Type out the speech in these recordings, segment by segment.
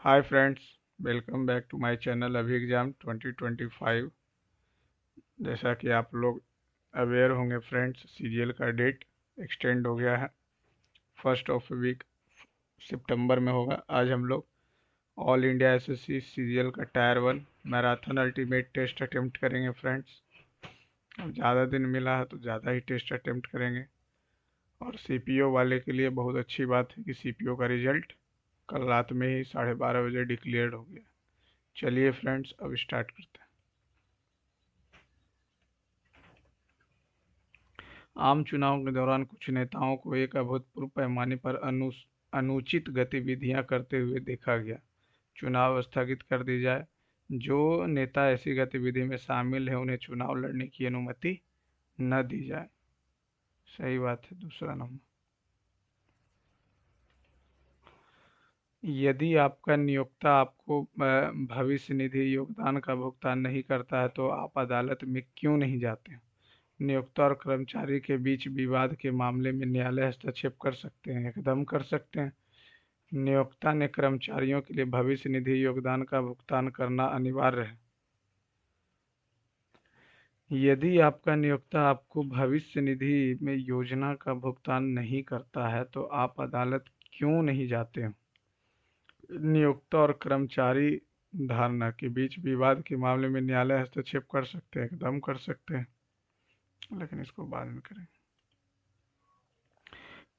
Hi friends, welcome back to my channel अभी exam 2025। जैसा कि आप लोग अवेयर होंगे फ्रेंड्स, सीजीएल का डेट एक्सटेंड हो गया है। फर्स्ट ऑफ वीक सितंबर में होगा। आज हम लोग ऑल इंडिया एसएससी सीजीएल का tier 1 marathon ultimate test attempt करेंगे फ्रेंड्स। अब ज़्यादा दिन मिला है तो ज़्यादा ही टेस्ट अटेम्प्ट करेंगे। और सीपीओ वाले के लिए बहुत अच्छी बात है कि सीपीओ का रिजल्ट कल रात में ही 12:30 बजे डिक्लेयर हो गया। चलिए फ्रेंड्स, अब स्टार्ट करते हैं। आम चुनाव के दौरान कुछ नेताओं को एक अभूतपूर्व पैमाने पर अनुचित गतिविधियां करते हुए देखा गया। चुनाव स्थगित कर दी जाए। जो नेता ऐसी गतिविधि में शामिल है उन्हें चुनाव लड़ने की अनुमति न दी जाए। सही बात है। दूसरा नंबर, यदि आपका नियोक्ता आपको भविष्य निधि योगदान का भुगतान नहीं करता है तो आप अदालत में क्यों नहीं जाते? नियोक्ता और कर्मचारी के बीच विवाद के मामले में न्यायालय हस्तक्षेप कर सकते हैं, एकदम कर सकते हैं। नियोक्ता ने कर्मचारियों के लिए भविष्य निधि योगदान का भुगतान करना अनिवार्य है। यदि आपका नियोक्ता आपको भविष्य निधि में योजना का भुगतान नहीं करता है तो आप अदालत क्यों नहीं जाते हो? नियोक्ता और कर्मचारी धारणा के बीच विवाद के मामले में न्यायालय हस्तक्षेप कर सकते हैं, एकदम कर सकते हैं, लेकिन इसको बाद में करें।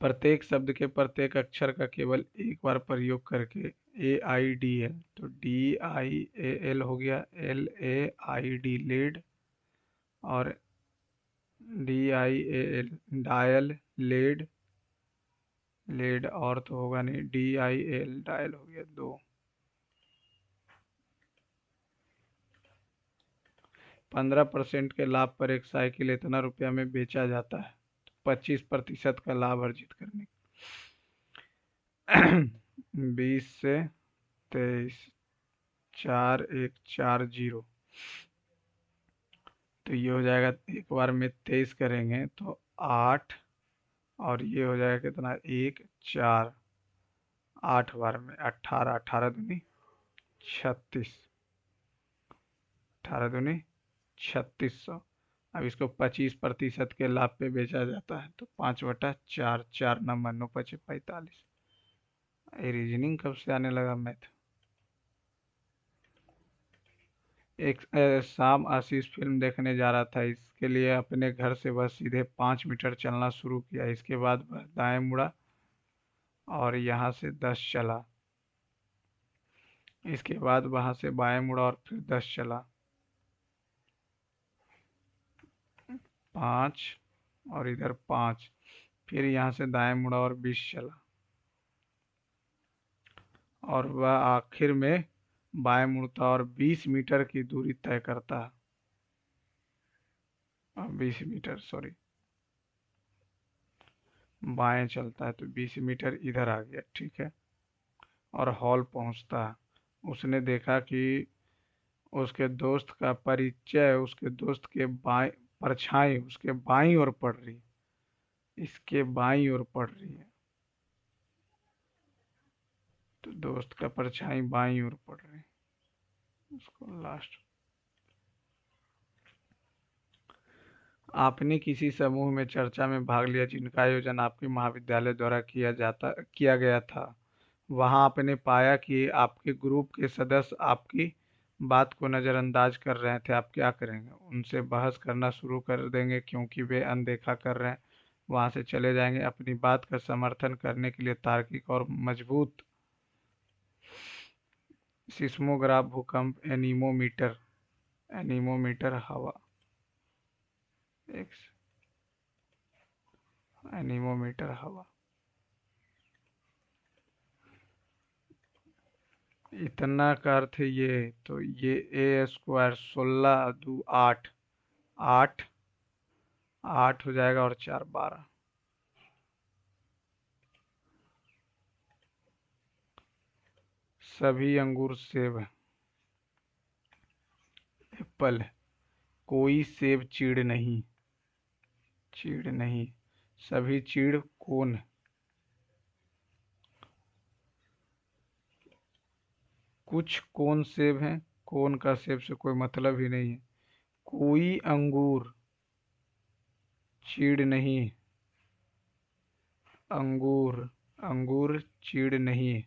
प्रत्येक शब्द के प्रत्येक अक्षर का केवल एक बार प्रयोग करके AIDL, तो DIAL हो गया, LAID लेड, और DIAL डायल लेड, लेड और तो होगा नहीं, DIAL डायल हो गया। 2 15% के लाभ पर एक साइकिल इतना रुपया में बेचा जाता है, तो 25% का लाभ अर्जित करने 20 से 23, 4140, तो ये हो जाएगा, एक बार में 23 करेंगे तो 8, और ये हो जाएगा कितना, 1 4, 8 बार में 18, 18 दूनी 36, 18 दूनी 3600। अब इसको 25% के लाभ पे बेचा जाता है तो 5/4, 4 नंबर 9 पचे 45। ये रीजनिंग कब से आने लगा मैथ? एक शाम आशीष फिल्म देखने जा रहा था। इसके लिए अपने घर से वह सीधे 5 मीटर चलना शुरू किया। इसके बाद वह दाएं मुड़ा और यहाँ से 10 चला। इसके बाद वहां से बाएं मुड़ा और फिर 10 चला। 5 और इधर 5, फिर यहाँ से दाएं मुड़ा और 20 चला, और वह आखिर में बाएं मुड़ता और 20 मीटर की दूरी तय करता है। 20 मीटर, सॉरी, बाएं चलता है तो 20 मीटर इधर आ गया, ठीक है। और हॉल पहुंचता है। उसने देखा कि उसके दोस्त का परिचय उसके दोस्त के बाएं परछाई उसके बाईं ओर पड़ रही, इसके बाईं ओर पड़ रही है, तो दोस्त का परछाई बाईं ओर पड़ रही है। उसको लास्ट, आपने किसी समूह में चर्चा में भाग लिया जिनका आयोजन आपके महाविद्यालय द्वारा किया गया था। वहां आपने पाया कि आपके ग्रुप के सदस्य आपकी बात को नज़रअंदाज कर रहे थे। आप क्या करेंगे? उनसे बहस करना शुरू कर देंगे क्योंकि वे अनदेखा कर रहे हैं, वहां से चले जाएंगे, अपनी बात का समर्थन करने के लिए तार्किक और मजबूत सिस्मोग्राफ, भूकंप, एनीमोमीटर, एनीमोमीटर हवा, एक एनीमोमीटर हवा, इतना का अर्थ है ये, तो ये A² 16 2 8, 8 8 हो जाएगा, और 4 12। सभी अंगूर सेब है, एप्पल है। कोई सेब चीड़ नहीं, चीड़ नहीं, सभी चीड़ कौन है? कुछ कौन सेब हैं, कौन का सेब से कोई मतलब ही नहीं है। कोई अंगूर चीड़ नहीं, अंगूर अंगूर चीड़ नहीं है।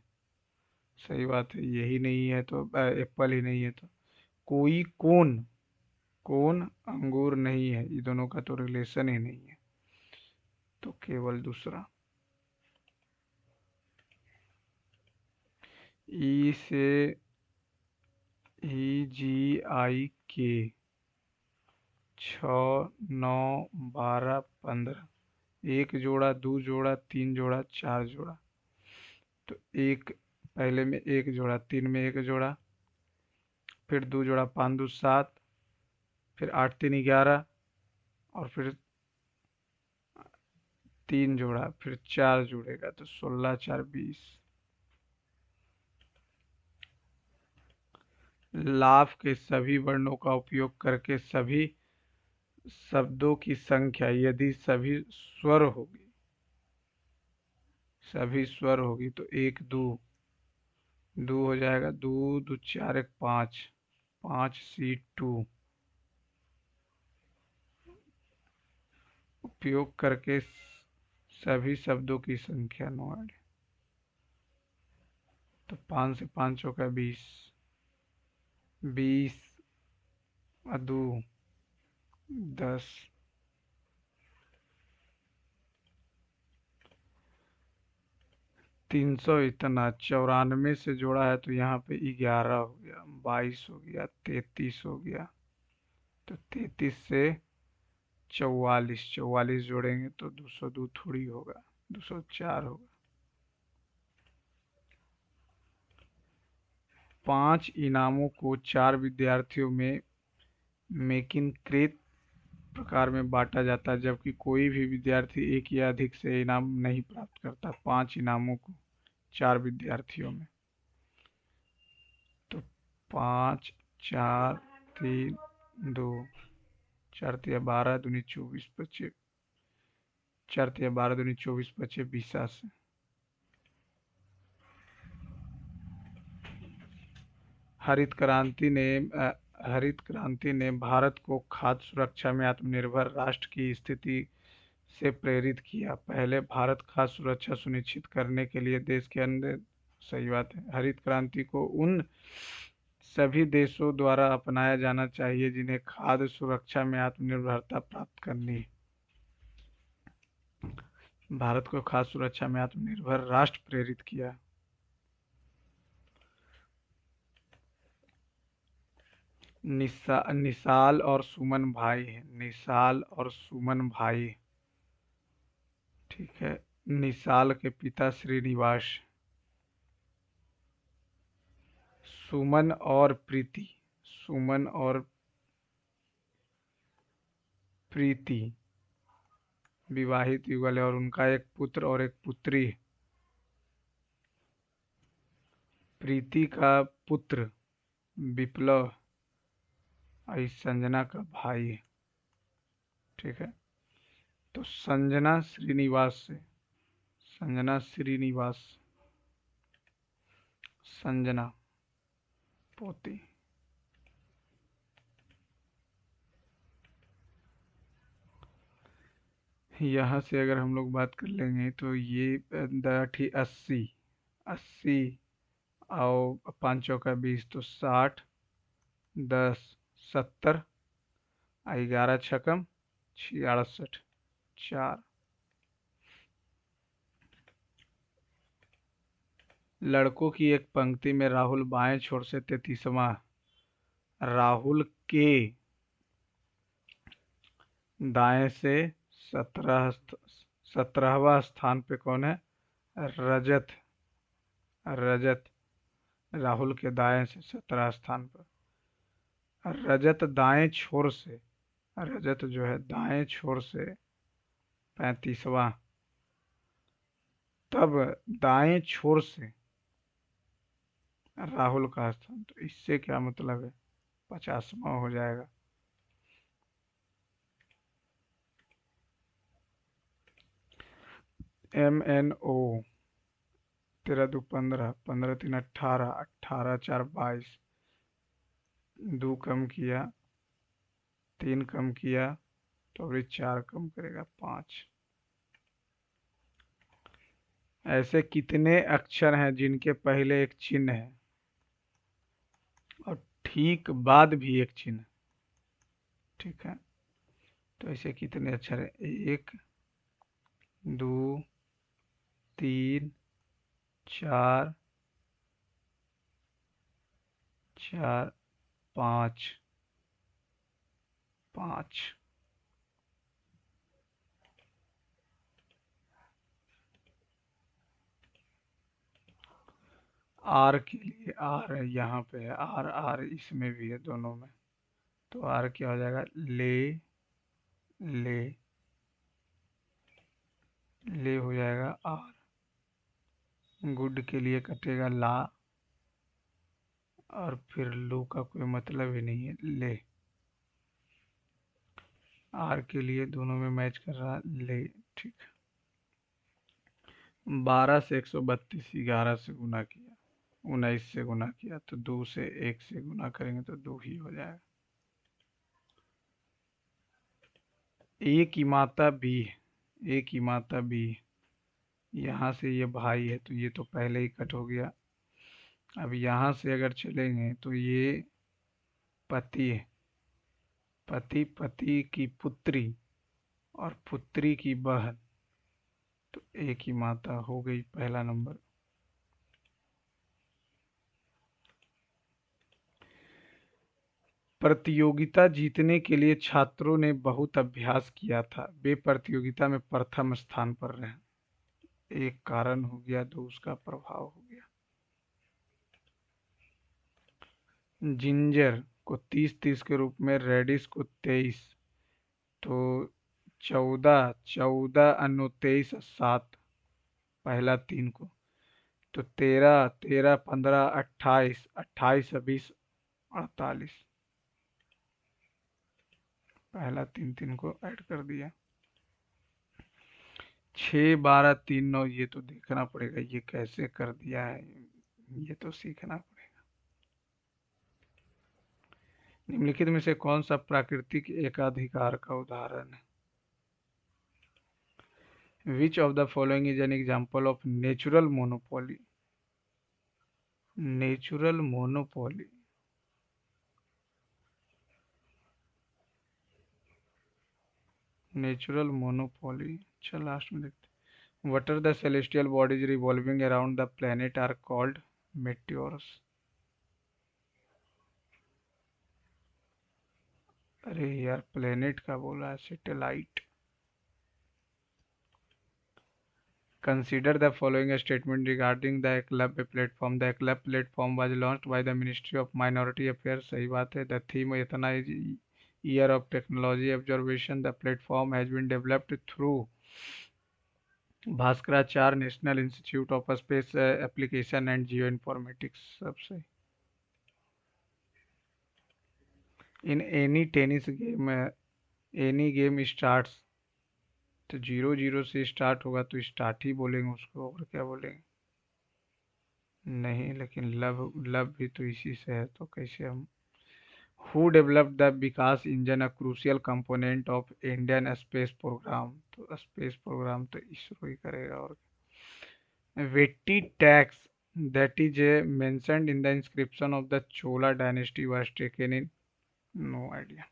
सही बात है, यही नहीं है तो एप्पल ही नहीं है तो। कोई कौन, कौन अंगूर नहीं है, ये दोनों का तो रिलेशन ही नहीं है, तो केवल दूसरा। ई से EGIK, 6 9 12 एक जोड़ा, दो जोड़ा, तीन जोड़ा, चार जोड़ा। तो एक, पहले में एक जोड़ा, तीन में एक जोड़ा, फिर दो जोड़ा, पाँच दो सात, फिर आठ तीन 11, और फिर तीन जोड़ा, फिर चार जुड़ेगा तो 16 4 20। लाभ के सभी वर्णों का उपयोग करके सभी शब्दों की संख्या यदि सभी स्वर होगी तो एक दो, दो हो जाएगा, दो दो चार एक पाँच, पाँच C2। उपयोग करके सभी शब्दों की संख्या 9 है, तो 5 से 5 चौका 20, 20 और दो 10। 300 इतना 94 से जोड़ा है तो यहाँ पे 11 हो गया, 22 हो गया, 33 हो गया, तो 33 से 44, 44 जोड़ेंगे तो 202 थोड़ी होगा, 204 होगा। 5 इनामों को 4 विद्यार्थियों में मेकिनकृत प्रकार में बांटा जाता है, जबकि कोई भी विद्यार्थी एक या अधिक से इनाम नहीं प्राप्त करता। 5 इनामों को 4 विद्यार्थियों में, तो 5 4 3 2, 4 तिया 12 दूनी 24 25, 4 तिया 12 दूनी 24 25 20। हरित क्रांति ने हरित क्रांति ने भारत को खाद्य सुरक्षा में आत्मनिर्भर राष्ट्र की स्थिति से प्रेरित किया। पहले भारत खाद्य सुरक्षा सुनिश्चित करने के लिए देश के अन्य, सही बात है, हरित क्रांति को उन सभी देशों द्वारा अपनाया जाना चाहिए जिन्हें खाद्य सुरक्षा में आत्मनिर्भरता प्राप्त करनी है। भारत को खाद्य सुरक्षा में आत्मनिर्भर राष्ट्र प्रेरित किया। निशाल और सुमन भाई है, निशाल और सुमन भाई, ठीक है। निशाल के पिता श्रीनिवास, सुमन और प्रीति, सुमन और प्रीति विवाहित युगल है और उनका एक पुत्र और एक पुत्री है। प्रीति का पुत्र विप्लव और इस संजना का भाई है, ठीक है। तो संजना श्रीनिवास से, संजना श्रीनिवास, संजना पोती। यहाँ से अगर हम लोग बात कर लेंगे तो ये 80, 80 और 5 चौका 20 तो 60, 10 70, 11 छकम 66, 4। लड़कों की एक पंक्ति में राहुल बाएं छोर से 33वां, राहुल के दाएं से 17वां स्थान पे कौन है? रजत, रजत राहुल के दाएं से 17 स्थान पर। रजत दाएं छोर से, रजत जो है दाएं छोर से 35वां, तब दाएं छोर से राहुल का स्थान, तो इससे क्या मतलब है, 50वां हो जाएगा। MNO तेरह दो 15, 15 3 18, 18 4 22, दो कम किया, तीन कम किया, तो अभी चार कम करेगा 5। ऐसे कितने अक्षर हैं जिनके पहले एक चिन्ह है और ठीक बाद भी एक चिन्ह? ठीक है, तो ऐसे कितने अक्षर है? 1 2 3 4 4 5 5। आर के लिए आर यहाँ पे है, आर आर इसमें भी है, दोनों में। तो आर क्या हो जाएगा? ले, ले, ले हो जाएगा आर। गुड के लिए कटेगा ला, और फिर लो का कोई मतलब ही नहीं है, ले। आर के लिए दोनों में मैच कर रहा, ले। ठीक। 12 से 132, 11 से गुना किया, 19 से गुना किया, तो 2 से 1 से गुना करेंगे तो 2 ही हो जाएगा। ए की माता बी, ए की माता बी, यहाँ से ये भाई है तो ये तो पहले ही कट हो गया। अब यहाँ से अगर चलेंगे तो ये पति है, पति, पति की पुत्री और पुत्री की बहन, तो ए की माता हो गई पहला नंबर। प्रतियोगिता जीतने के लिए छात्रों ने बहुत अभ्यास किया था, वे प्रतियोगिता में प्रथम स्थान पर रहे। एक कारण हो गया, दो उसका प्रभाव हो गया। जिंजर को 30-30 के रूप में, रेडिस को 23, तो 14, 14 अन्नो 23 7, पहला 3 को, तो 13, 13 15 28, 28 20 48, पहला 3 3 को ऐड कर दिया। 6 12 3 9, ये तो देखना पड़ेगा ये कैसे कर दिया है, ये तो सीखना पड़ेगा। निम्नलिखित में से कौन सा प्राकृतिक एकाधिकार का उदाहरण है? Which of the following is an example of natural monopoly? Natural monopoly, natural monopoly. चल लास्ट में देखते। What are the celestial bodies revolving around the planet are called meteors? अरे यार, प्लेनेट का बोला है, satellite. Consider the following statement regarding the Eklavya platform. The Eklavya platform was launched by the Ministry of Minority Affairs. सही बात है। The theme इतना is year of technology observation. The platform has been developed through Bhaskaracharya National Institute of Space Application and Geoinformatics. सब सही। In any tennis game, any game starts, तो 0-0 से start होगा तो स्टार्ट ही बोलेंगे उसको, और क्या बोलेंगे? नहीं, लेकिन लव, लव भी तो इसी से है, तो कैसे हम? Who developed the Vikas engine, a crucial component of Indian space programme? तो स्पेस प्रोग्राम तो इसरो ही करेगा। और vetti tax that is mentioned in the inscription of the Chola dynasty was taken in? No idea.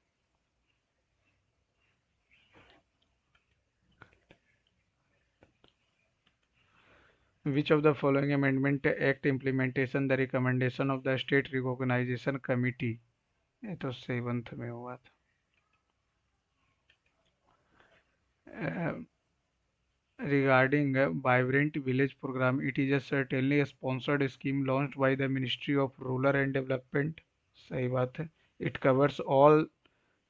Which of the following amendment act implementation the recommendation of the state recognition committee? ये तो 7th में हुआ था। Regarding a vibrant village program, it is a certainly a sponsored scheme launched by the Ministry of Rural and Development. सही बात है। It covers all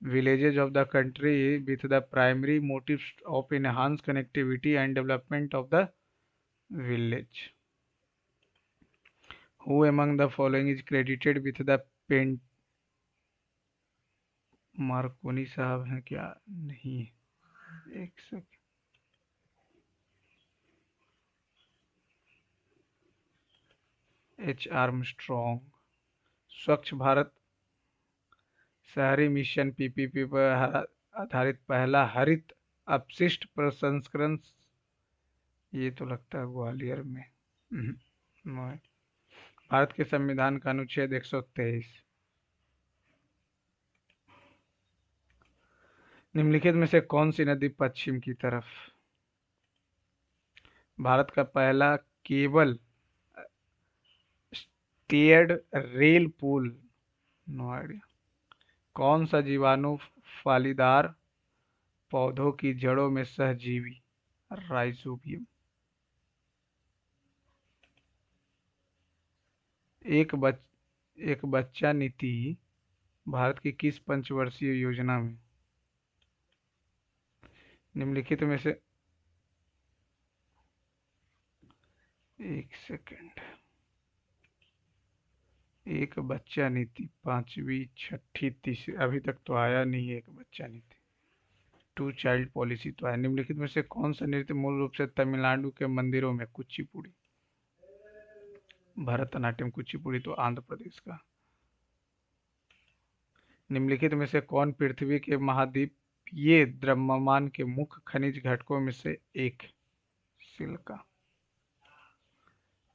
villages of the country with the primary motives of enhanced connectivity and development of the village. Who among the following is credited with the pen? Markovnikov साहब हैं क्या? नहीं, एक second. H Armstrong. स्वच्छ भारत शहरी mission PPP पर आधारित पहला हरित अपशिष्ट प्रसंस्करण, ये तो लगता है ग्वालियर में। नहीं। भारत के संविधान का अनुच्छेद 123। निम्नलिखित में से कौन सी नदी पश्चिम की तरफ? भारत का पहला केबल स्टेयर्ड रेल पुल, नो आइडिया। कौन सा जीवाणु फलीदार पौधों की जड़ों में सहजीवी? राइजोबियम। एक बच्चा नीति भारत की किस पंचवर्षीय योजना में? निम्नलिखित में से एक सेकंड। एक बच्चा नीति 5वीं 6ठी 3री, अभी तक तो आया नहीं है एक बच्चा नीति। टू चाइल्ड पॉलिसी तो है। निम्नलिखित में से कौन सा नृत्य मूल रूप से तमिलनाडु के मंदिरों में? कुचिपुड़ी। भरतनाट्यम। कुचिपुड़ी तो आंध्र प्रदेश का। निम्नलिखित में से कौन पृथ्वी के महाद्वीपीय द्रव्यमान के मुख्य खनिज घटकों में से एक? सिलिका।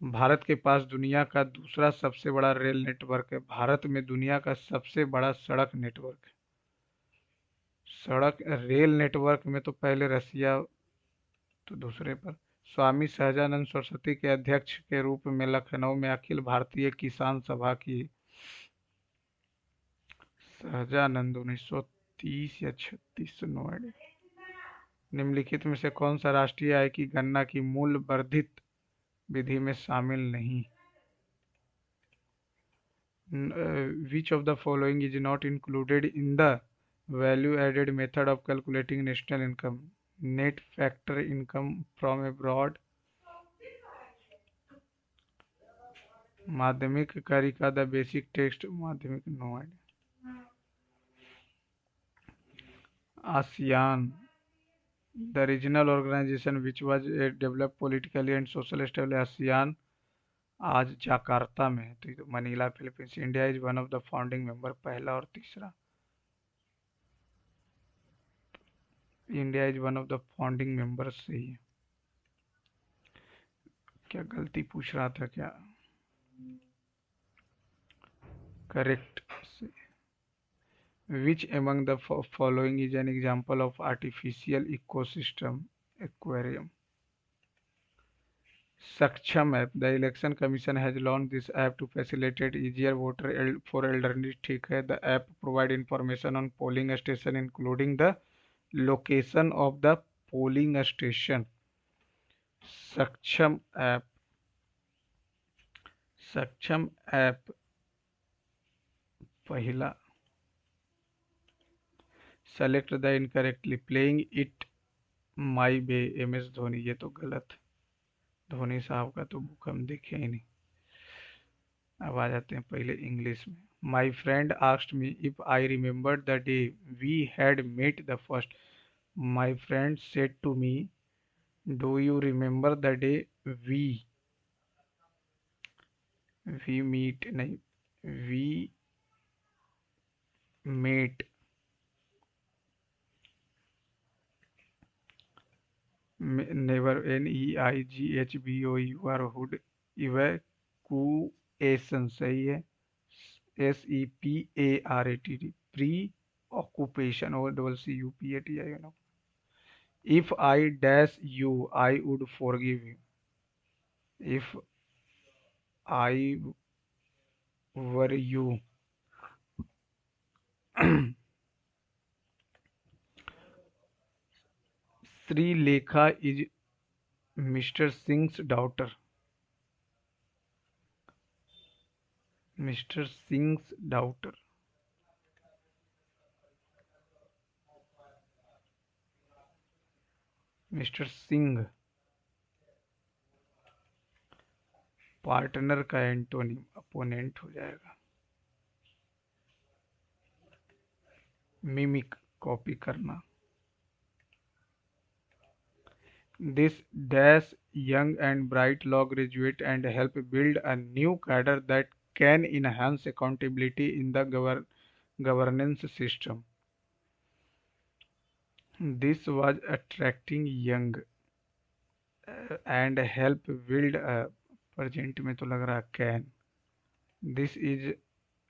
भारत के पास दुनिया का दूसरा सबसे बड़ा रेल नेटवर्क है। भारत में दुनिया का सबसे बड़ा सड़क नेटवर्क है। सड़क रेल नेटवर्क में तो पहले रसिया, तो दूसरे पर। स्वामी सहजानंद सरस्वती के अध्यक्ष के रूप में लखनऊ में अखिल भारतीय किसान सभा की सहजानंद 1930 या 36 नोएडा। निम्नलिखित में से कौन सा राष्ट्रीय आय की गणना की मूल्य वर्धित विधि में शामिल नहीं? Which of the following is not included in the value added method of calculating national income? Net factor income from abroad, Madhyamika Karika, the basic text, Madhyamika no idea. ASEAN, the regional organization which was developed politically and social stable, ASEAN आज Jakarta में है, तो ये तो Manila Philippines. India is one of the founding member, पहला और तीसरा। India is one of the founding members से ही है। क्या गलती पूछ रहा था क्या? Correct. Which among the following is an example of artificial ecosystem? Aquarium. Saksham app, the election commission has launch this app to facilitate easier voter for elderly. ठीक है। The app provide information on polling station including the location of the polling station. Saksham app, Saksham app पहला। Select the incorrectly, playing it my way, M S Dhoni, ये तो गलत। धोनी साहब का तो book हम देखे ही नहीं। अब आ जाते हैं पहले इंग्लिश में। My friend asked me if I remembered the day we had met the first. My friend said to me, do you remember the day we, we meet नहीं, we met. Never, NEIGHBOUR, hood, evacuation सही है। SEPARATD, preoccupation, और CUPATI। If I dash you I would forgive you. If I were you. Sreelekha is mister Singh daughter. Mister Singh daughter. Mister Singh partner का antonym, opponent हो जाएगा। Mimic, copy करना। This dash young and bright law graduate and help build a new cadre that can enhance accountability in the governance system. This was attracting young and help build a present में तो लग रहा can. This is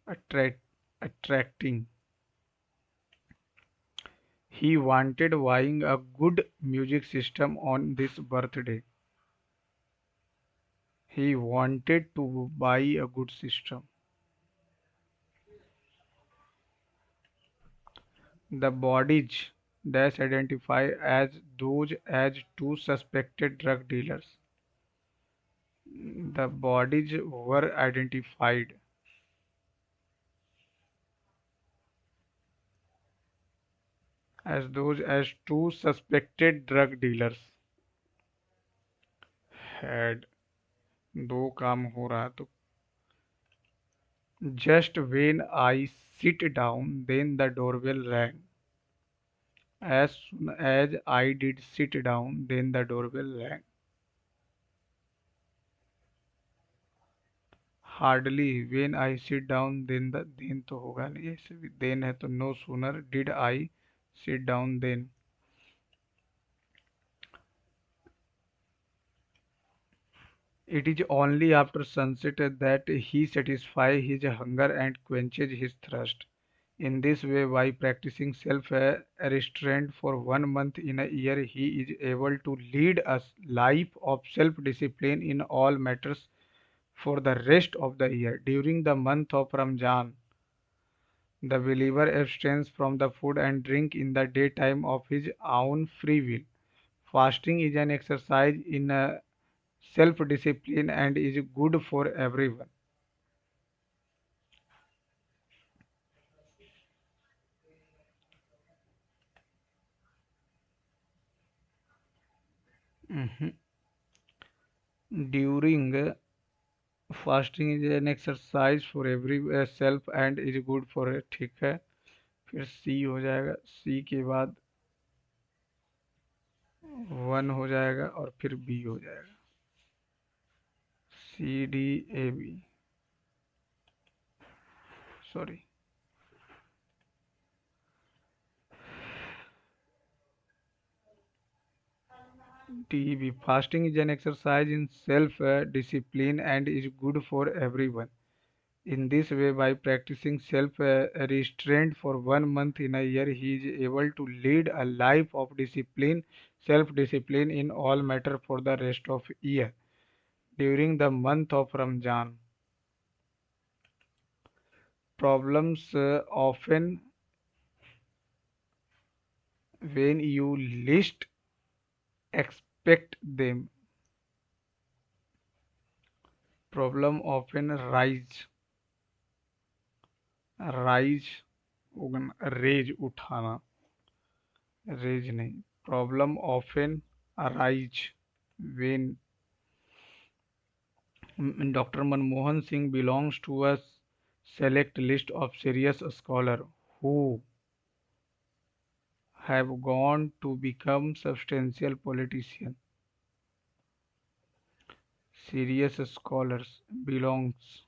attracting. He wanted buying a good music system on this birthday. He wanted to buy a good system. The bodies dash identify as those as two suspected drug dealers. The bodies were identified as those as two suspected drug dealers. Had दो काम हो रहा तो just when I sit down, then the doorbell rang. As soon as I did sit down, then the doorbell rang. Hardly when I sit down, then तो होगा नहीं ऐसे भी then है तो no sooner did I sit down then. It is only after sunset that he satisfies his hunger and quenches his thirst. In this way, by practicing self-restraint for 1 month in a year, he is able to lead a life of self-discipline in all matters for the rest of the year. During the month of Ramjan, the believer abstains from the food and drink in the daytime of his own free will. Fasting is an exercise in self-discipline and is good for everyone. Mhm. During fasting is an exercise for every self and is good for ठीक है। फिर सी हो जाएगा, सी के बाद one हो जाएगा और फिर बी हो जाएगा। C D A B, sorry D B. Fasting is an exercise in self discipline and is good for everyone. In this way, by practicing self-restraint for 1 month in a year, he is able to lead a life of discipline, self-discipline in all matter for the rest of year. During the month of Ramjan, problems often when you least expect them. Problem often rise raise उठाना, raise नहीं, problem often arise when Dr. Manmohan Singh belongs to a select list of serious scholars who have gone to become substantial politicians. Serious scholars belongs.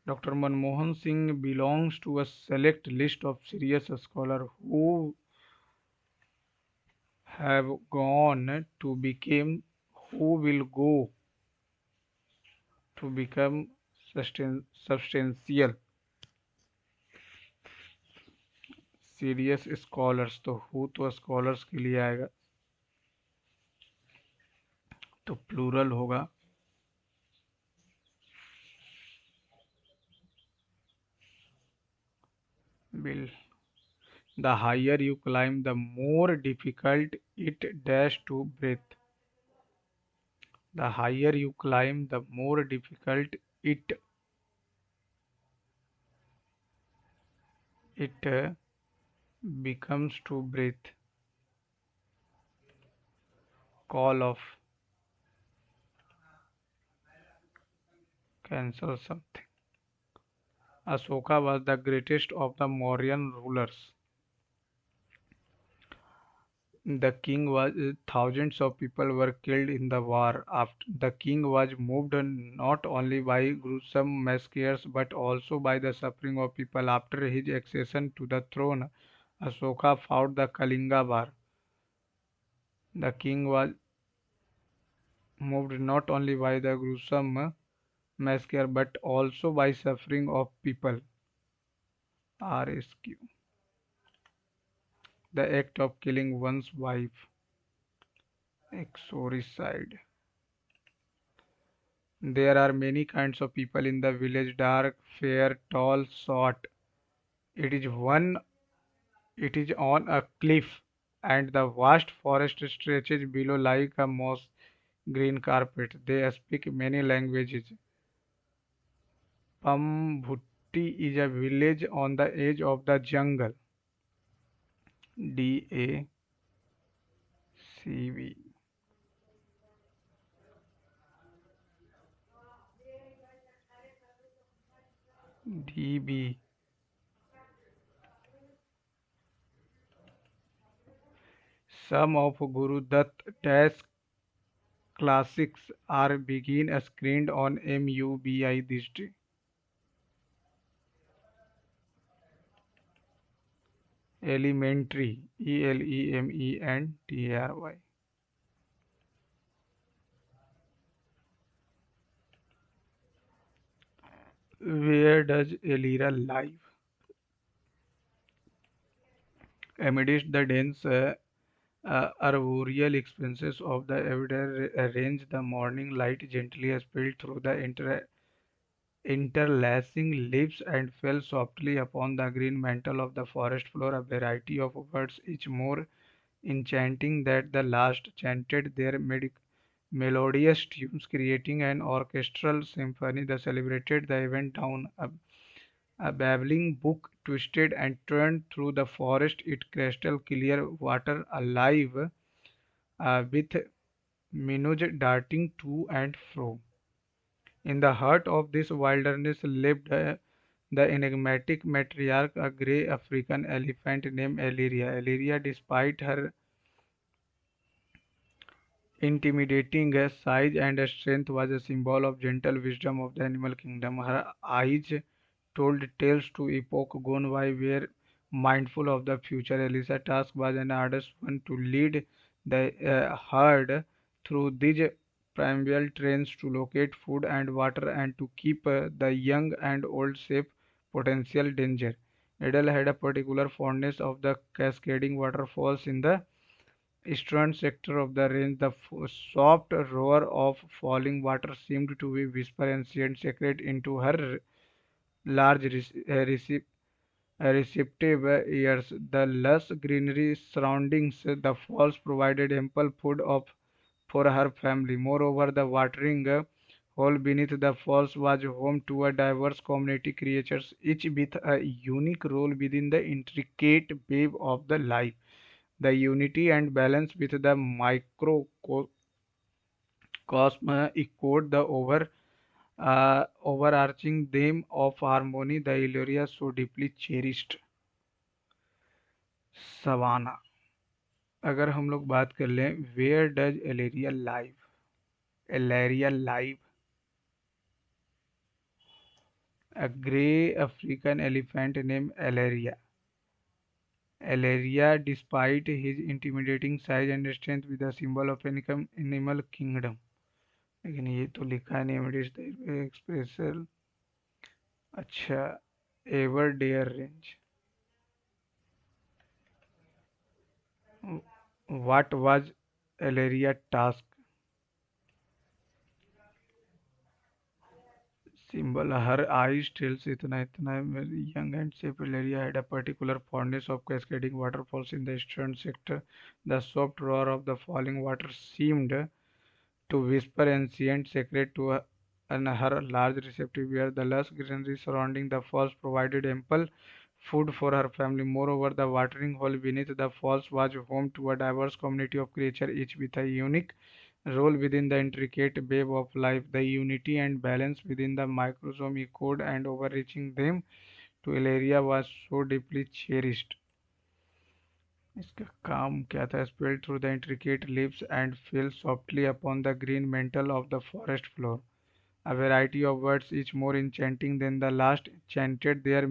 Dr. Manmohan Singh belongs to a select list of serious scholars who have gone to become, who will go to become substantial serious scholars. तो who तो scholars के लिए आएगा तो plural होगा। Bill the higher you climb the more difficult it dash to breathe। the higher you climb the more difficult it becomes to breathe। call of cancel something। Ashoka was the greatest of the Mauryan rulers। The king was thousands of people were killed in the war. After the king was moved not only by gruesome massacres but also by the suffering of people. After his accession to the throne, Ashoka fought the Kalinga War. The king was moved not only by the gruesome massacre but also by suffering of people. RSQ. The act of killing one's wife. Exorcide. There are many kinds of people in the village: dark, fair, tall, short. It is one it is on a cliff, and the vast forest stretches below like a moss green carpet. They speak many languages. Pambhutti is a village on the edge of the jungle. DACV. DB. Some of Guru Dutt Dash classics are begin screened on MUBI this day. Elementary. ELEMENTRY. Where does Elira live? Amidst the dense arboreal expanses of the Everett Range, the morning light gently spilled through the interlacing leaves and fell softly upon the green mantle of the forest floor. A variety of birds, each more enchanting than the last, chanted their melodious tunes, creating an orchestral symphony that celebrated the event down. A babbling brook twisted and turned through the forest, its crystal clear water alive with minnows darting to and fro. In the heart of this wilderness lived the enigmatic matriarch, a grey African elephant named Illyria. Illyria, despite her intimidating size and strength, was a symbol of gentle wisdom of the animal kingdom. Her eyes told tales to epoch gone by, were mindful of the future. Elisa's task was an arduous one: to lead the herd through these primeval trains, to locate food and water, and to keep the young and old safe potential danger. Adele had a particular fondness of the cascading waterfalls in the eastern sector of the range. The soft roar of falling water seemed to be whisper ancient secret into her large receptive ears. The lush greenery surroundings the falls provided ample food for her family. Moreover, the watering hole beneath the falls was home to a diverse community creatures, each with a unique role within the intricate web of the life. The unity and balance with the microcosm echoed the overarching theme of harmony the Illyria so deeply cherished. Savanna, अगर हम लोग बात कर लें where does Illyria live a grey African elephant named Aleria, despite his intimidating size and strength, with a symbol of animal kingdom. लेकिन ये तो लिखा है नहीं एक्सप्रेशन. अच्छा, ever dare range. What was Aleria task? Symbol. Her eyes tells itna young and safe. Aleria had a particular fondness of cascading waterfalls in the eastern sector. The soft roar of the falling water seemed to whisper ancient secret to her, and her large receptive ear. The lush greenery surrounding the falls provided ample food for her family. Moreover, the watering hole beneath the falls was home to a diverse community of creatures, each with a unique role within the intricate web of life. The unity and balance within the microsome echoed and overreaching them to Ilaria was so deeply cherished. इसका काम क्या था? Spill through the intricate leaves and fell softly upon the green mantle of the forest floor. A variety of words, each more enchanting than the last, chanted their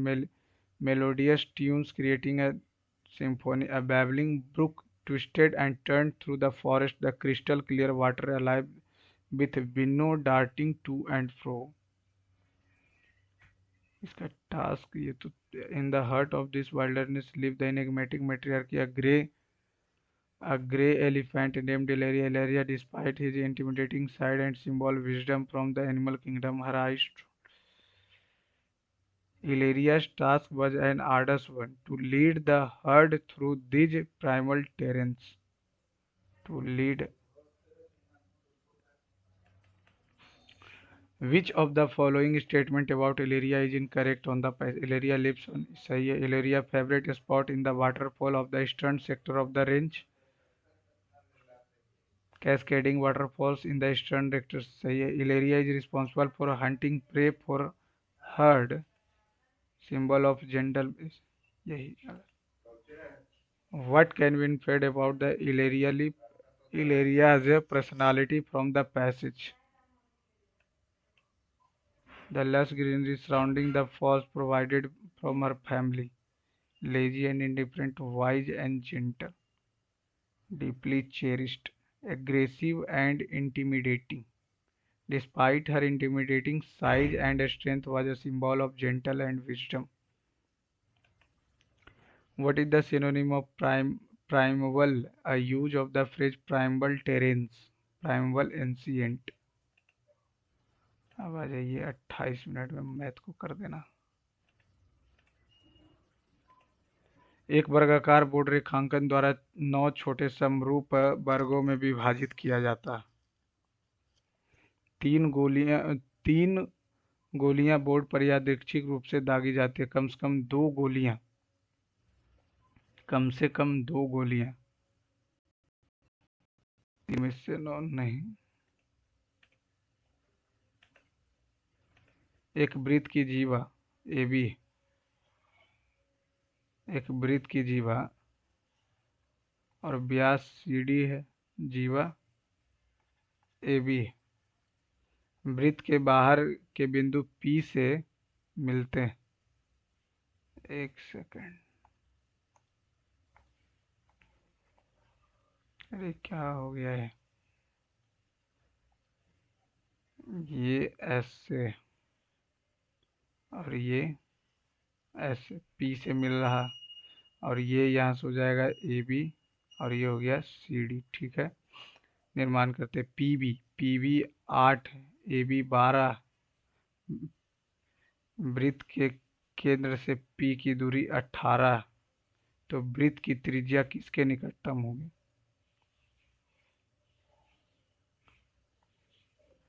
melodious tunes, creating a symphony. A babbling brook twisted and turned through the forest, the crystal clear water alive with winnow darting to and fro. इसका task ये तो, in the heart of this wilderness lived the enigmatic matriarch, a grey elephant named Ilaria. Ilaria, despite his intimidating side and symbol wisdom from the animal kingdom, her eyes. Illyria's task was an arduous one: to lead the herd through these primal terrains. To lead. Which of the following statement about Illyria is incorrect on the page? Illyria lives on. सही है. Illyria favorite spot in the waterfall of the eastern sector of the range. Cascading waterfalls in the eastern sector. सही है. Illyria is responsible for hunting prey for herd. Symbol of gentle. यही. What can be inferred about the Illyrio's personality from the passage? The lush greenery surrounding the falls provided from her family, lazy and indifferent, wise and gentle, deeply cherished, aggressive and intimidating. Despite her intimidating size and strength, was a symbol of gentle and wisdom. What is the synonym of primeval? A use of the phrase primeval terrains, primeval ancient. अब आ जाइए 28 minute में math को कर देना। एक वर्गाकार board रेखांकन द्वारा 9 छोटे समरूप वर्गों में विभाजित किया जाता है। तीन गोलियां बोर्ड पर यादृच्छिक रूप से दागी जाती है। कम से कम दो गोलियां तीन में से नहीं। एक वृत्त की जीवा AB, एक वृत्त की जीवा और व्यास CD है, जीवा AB वृत्त के बाहर के बिंदु P से मिलते हैं। एक सेकंड, अरे क्या हो गया है? ये S से और ये ऐसे P से मिल रहा और ये यहाँ से हो जाएगा AB और ये हो गया CD। ठीक है, निर्माण करते PB 8 AB 12। वृत्त के केंद्र से P की दूरी 18। तो वृत्त की त्रिज्या किसके निकटतम होगी?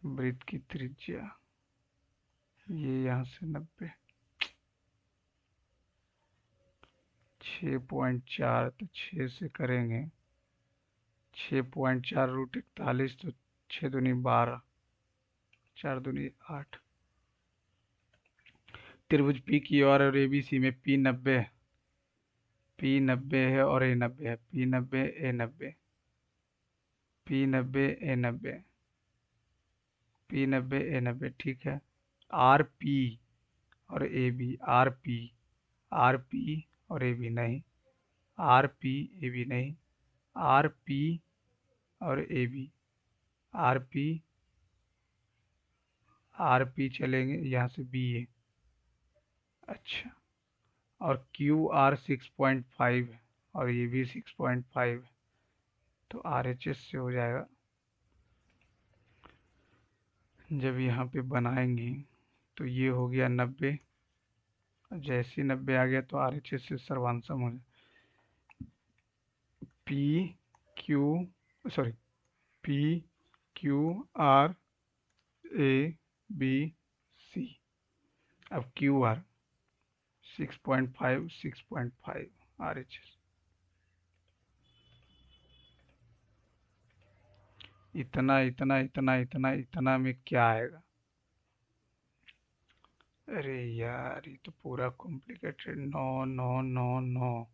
वृत्त की त्रिज्या ये यहाँ से 90, 6.4, तो 6 से करेंगे 6.4 रूट 41, तो 6 दूनी 12, 4 दूनी 8। त्रिभुज P की और ABC में P 90 है और A 90 है। P 90 A 90, P 90 A 90, P 90 A 90। ठीक है, RP और AB, RP और AB नहीं, RP AB नहीं, RP और AB, RP चलेंगे यहाँ से BA। अच्छा, और QR 6.5 है और ये भी 6.5 है, तो RHS से हो जाएगा। जब यहाँ पे बनाएंगे तो ये हो गया 90, जैसे 90 आ गया तो RHS से सर्वांशम हो जाए। PQRABC। अब QR 6.5 RHS। इतना में क्या आएगा? अरे यार, ये तो पूरा कॉम्प्लिकेटेड। 9 9 9 9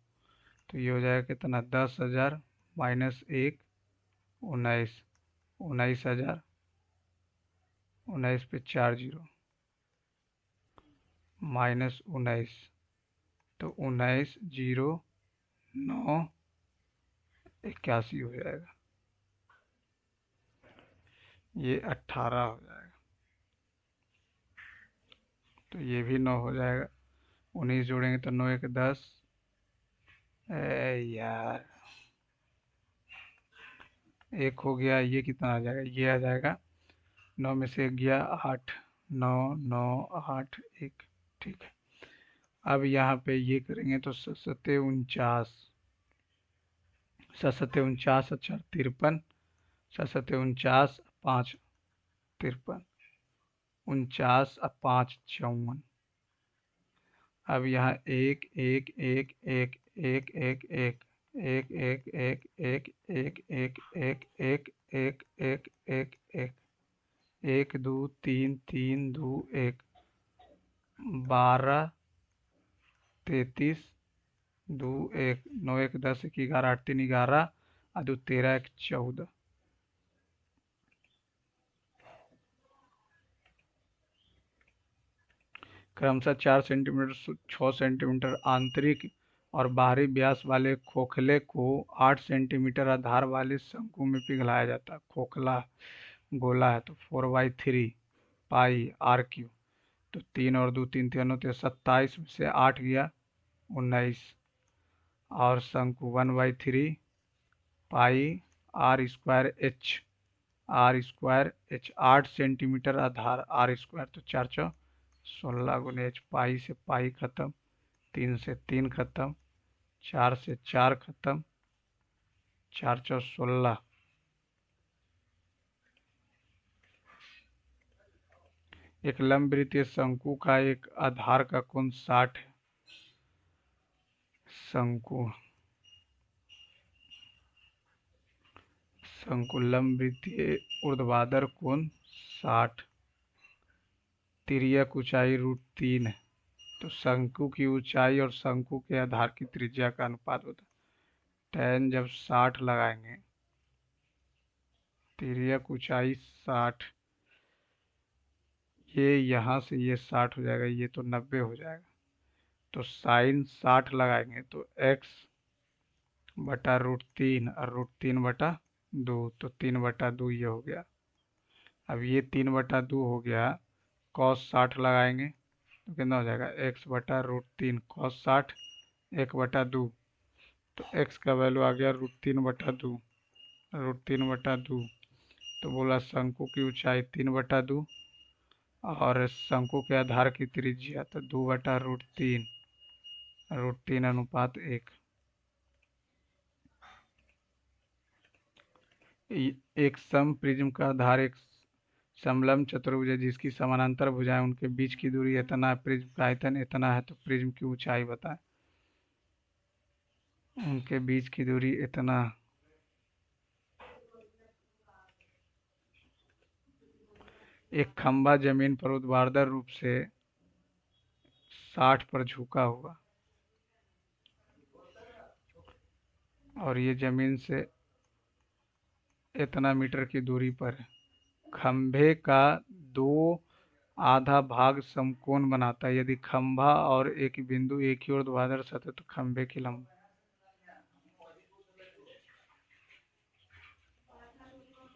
तो ये हो जाएगा कितना, 10,000 माइनस 1, 19, 19,000, 19 पे 4 जीरो, माइनस 19, तो 19,091 हो जाएगा, ये 18 हो जाएगा, तो ये भी 9 हो जाएगा। 19 जोड़ेंगे तो 9 1 10, यार एक हो गया, ये कितना आ जाएगा, ये आ जाएगा 9 में से 1 गया 8, 9 9 8 1, ठीक है। अब यहाँ पे ये करेंगे तो 7 सत्ते 49, अच्छा 53, 7 49 5 53, 49 और 5 54। अब यहाँ 1 1 1 1 1 1 1 1 1 1 1 1 1 1 1 1 1 1 1 1 2 3 3 2 1, 12 33 2 1 9 1 10 1 11 8 3 11 और 2 13 1 14, क्रमशः 4 सेंटीमीटर 6 सेंटीमीटर आंतरिक और बाहरी व्यास वाले खोखले को 8 सेंटीमीटर आधार वाले शंकु में पिघलाया जाता है। खोखला गोला है तो 4/3 पाई आर क्यू, तो 3 और 2 3 3 होते 27 में से 8 गया 19, और शंकु 1/3 pi R square H, R square H 8 centimetre आधार आर स्क्वायर, तो 4 4 16 गुने एच, पाई से पाई खत्म, 3 से 3 खत्म, 4 से 4 खत्म, 4 4 16। एक लंबवृत्तीय शंकु का एक आधार का कोण 60 है। शंकु शंकु लंबवृत्तीय ऊर्ध्वाधर कोण 60, तिर्यक ऊंचाई √3 है। तो शंकु की ऊंचाई और शंकु के आधार की त्रिज्या का अनुपात होता है। tan जब 60 लगाएंगे, तिर्यक ऊंचाई 60, ये यहाँ से ये 60 हो जाएगा, ये तो 90 हो जाएगा, तो साइन 60 लगाएंगे तो x बटा √3 और √3/2, तो 3/2 ये हो गया। अब ये 3/2 हो गया, cos 60 लगाएंगे तो कितना हो जाएगा, x बटा √3 cos 60 1/2, तो x का वैल्यू आ गया √3/2, √3/2, तो बोला शंकु की ऊंचाई 3/2 और शंकु के आधार की त्रिज्या तो 2/√3, √3 अनुपात 1। एक सम प्रिज्म का आधार एक समलंब चतुर्भुज है जिसकी समानांतर भुजाएं उनके बीच की दूरी इतना है, प्रिज्म का आयतन इतना है, तो प्रिज्म की ऊंचाई बताएं। उनके बीच की दूरी इतना, एक खंभा जमीन पर ऊर्ध्वाधर रूप से 60 पर झुका हुआ और ये जमीन से इतना मीटर की दूरी पर है। खंभे का 2 आधा भाग समकोण बनाता है। यदि खंभा और एक बिंदु एक ही ऊर्ध्वाधर सतह तो खंभे की लंबाई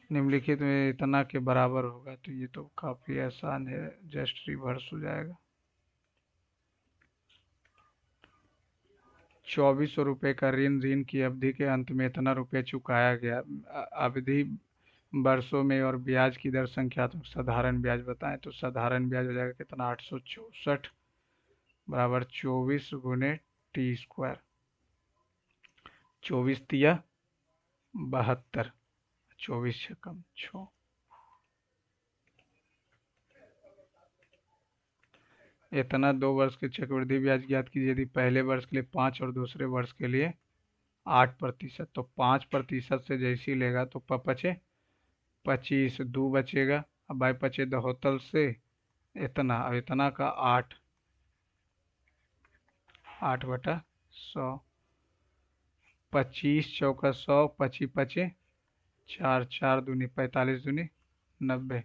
निम्नलिखित में इतना के बराबर होगा, तो ये तो काफी आसान है, जस्ट रिवर्स हो जाएगा। 2400 रुपये का ऋण, ऋण की अवधि के अंत में इतना रुपये चुकाया गया, अवधि वर्षों में और ब्याज की दर संख्यात्मक साधारण ब्याज बताएं। तो साधारण ब्याज हो जाएगा कितना, 864 बराबर 24 गुने t², 24 तिया 72, 24 से कम 6। इतना 2 वर्ष के चक्रवृद्धि ब्याज ज्ञात कीजिए यदि पहले वर्ष के लिए 5 और दूसरे वर्ष के लिए 8%। तो 5% से जैसी लेगा तो बचे 25, 2 बचेगा, अब भाई बचे दहोतल से इतना, और इतना का 8 8/100, 25 चौका 100, पची पचे चार, चार दूनी 45 दूनी 90,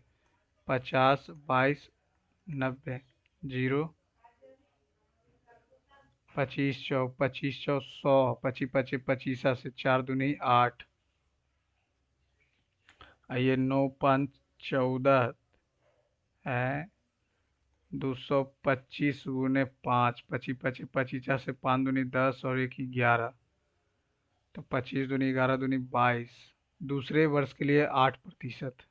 50, 22, 90, 0, 25 चौ 100, पची पचे पचीसा से 4 दूनी 8, आइए 9 5 14 है, 225 गुने 5, पची पचे पचीसा से 5 दूनी 10 और 1 11, तो 25 दूनी 11 दूनी 22। दूसरे वर्ष के लिए 8%,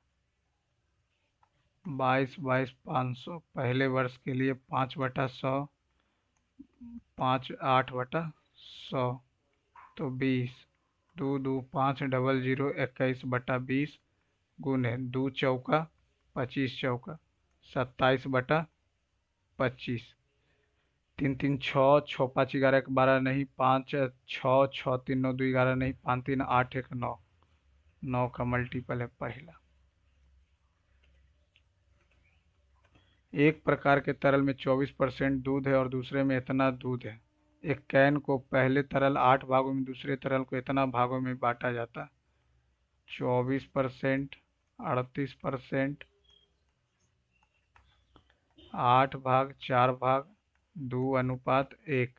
22 22 500। पहले वर्ष के लिए 5/100, 5 8/100, तो 20, 2 2 5 0 0 21/20 गुने 2 चौका 25 चौका 27/25, 3 3 6 6 5 11 1 12 नहीं, 5 6 6 3 9 2 11 नहीं, 5 3 8 1 9, 9 का मल्टीपल है पहला। एक प्रकार के तरल में 24% दूध है और दूसरे में इतना दूध है। एक कैन को पहले तरल 8 भागों में, दूसरे तरल को इतना भागों में बांटा जाता है। 24%, 38%, 8 भाग 4 भाग 2:1,